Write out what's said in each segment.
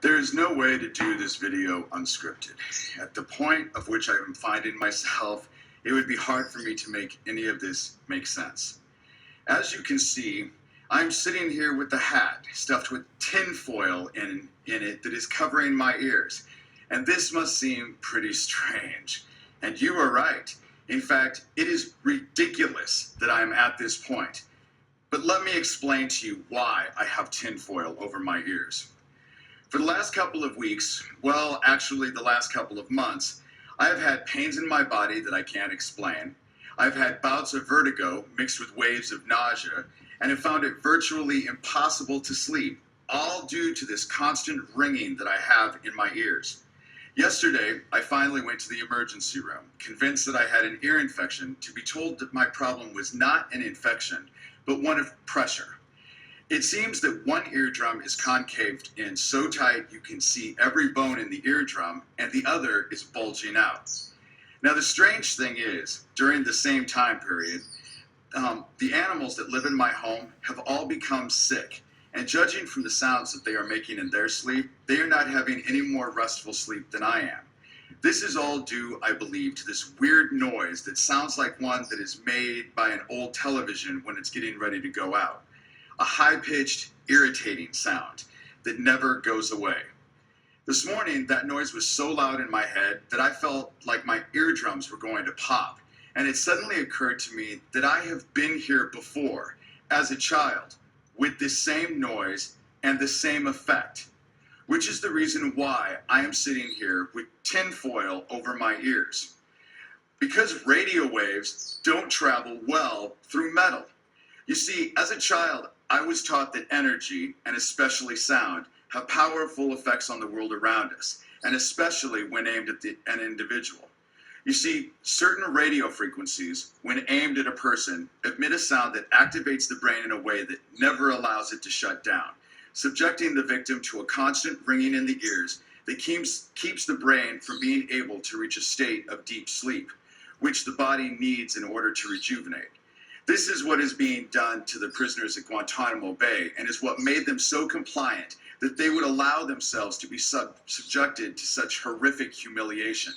There is no way to do this video unscripted. At the point of which I am finding myself, it would be hard for me to make any of this make sense. As you can see, I'm sitting here with a hat stuffed with tinfoil in it that is covering my ears. And this must seem pretty strange. And you are right. In fact, it is ridiculous that I am at this point. But let me explain to you why I have tinfoil over my ears. For the last couple of weeks, well, actually the last couple of months, I have had pains in my body that I can't explain. I've had bouts of vertigo mixed with waves of nausea, and have found it virtually impossible to sleep, all due to this constant ringing that I have in my ears. Yesterday, I finally went to the emergency room, convinced that I had an ear infection, to be told that my problem was not an infection, but one of pressure. It seems that one eardrum is concaved in so tight you can see every bone in the eardrum, and the other is bulging out. Now, the strange thing is, during the same time period, the animals that live in my home have all become sick. And judging from the sounds that they are making in their sleep, they are not having any more restful sleep than I am. This is all due, I believe, to this weird noise that sounds like one that is made by an old television when it's getting ready to go out. A high-pitched, irritating sound that never goes away. This morning, that noise was so loud in my head that I felt like my eardrums were going to pop. And it suddenly occurred to me that I have been here before, as a child, with this same noise and the same effect, which is the reason why I am sitting here with tinfoil over my ears. Because radio waves don't travel well through metal. You see, as a child, I was taught that energy, and especially sound, have powerful effects on the world around us, and especially when aimed at an individual. You see, certain radio frequencies, when aimed at a person, emit a sound that activates the brain in a way that never allows it to shut down, subjecting the victim to a constant ringing in the ears that keeps the brain from being able to reach a state of deep sleep, which the body needs in order to rejuvenate. This is what is being done to the prisoners at Guantanamo Bay, and is what made them so compliant that they would allow themselves to be subjected to such horrific humiliation.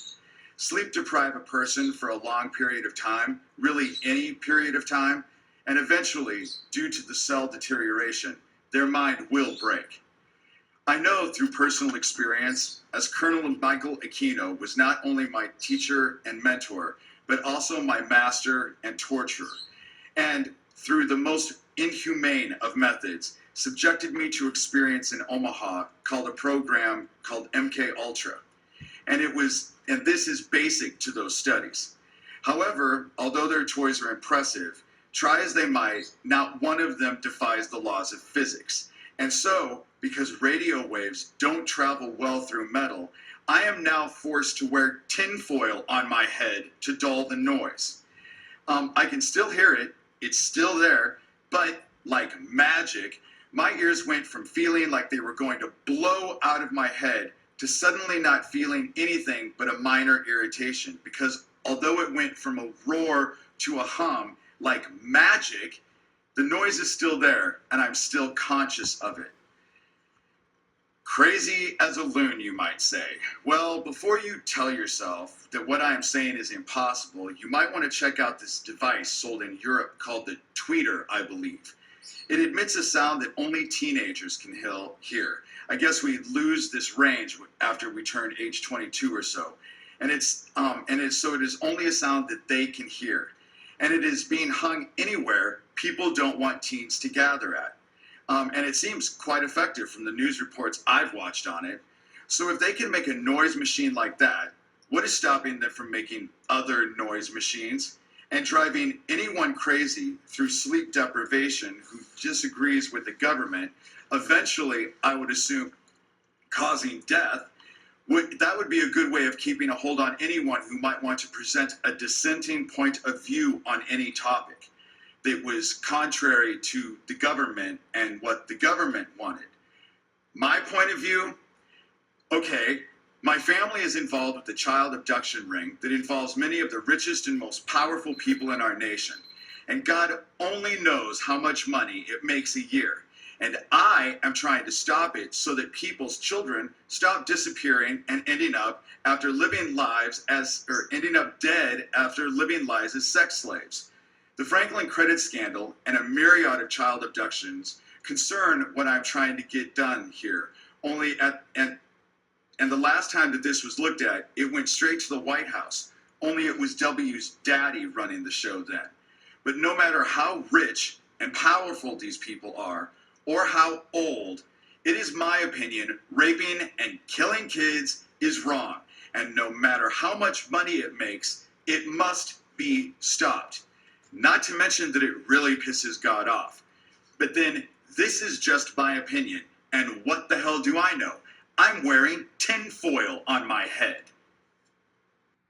Sleep deprive a person for a long period of time, really any period of time, and eventually, due to the cell deterioration, their mind will break. I know through personal experience, as Colonel Michael Aquino was not only my teacher and mentor, but also my master and torturer, and through the most inhumane of methods, subjected me to experience in Omaha called a program called MK Ultra. And this is basic to those studies. However, although their toys are impressive, try as they might, not one of them defies the laws of physics. And so, because radio waves don't travel well through metal, I am now forced to wear tinfoil on my head to dull the noise. I can still hear it, it's still there, but like magic, my ears went from feeling like they were going to blow out of my head to suddenly not feeling anything but a minor irritation, because although it went from a roar to a hum like magic, the noise is still there and I'm still conscious of it. Crazy as a loon, you might say. Well, before you tell yourself that what I am saying is impossible, you might want to check out this device sold in Europe called the tweeter, I believe. It emits a sound that only teenagers can hear. I guess we lose this range after we turn age 22 or so. So it is only a sound that they can hear. And it is being hung anywhere people don't want teens to gather at. And it seems quite effective from the news reports I've watched on it. So if they can make a noise machine like that, what is stopping them from making other noise machines and driving anyone crazy through sleep deprivation who disagrees with the government, eventually, I would assume, causing death? That would be a good way of keeping a hold on anyone who might want to present a dissenting point of view on any topic that was contrary to the government and what the government wanted. My point of view, okay, my family is involved with the child abduction ring that involves many of the richest and most powerful people in our nation. And God only knows how much money it makes a year. And I am trying to stop it so that people's children stop disappearing and ending up dead after living lives as sex slaves. The Franklin credit scandal and a myriad of child abductions concern what I'm trying to get done here. And the last time that this was looked at, it went straight to the White House. Only it was W's daddy running the show then. But no matter how rich and powerful these people are, or how old, it is my opinion, raping and killing kids is wrong. And no matter how much money it makes, it must be stopped. Not to mention that it really pisses God off. But then, this is just my opinion, and what the hell do I know? I'm wearing tinfoil on my head.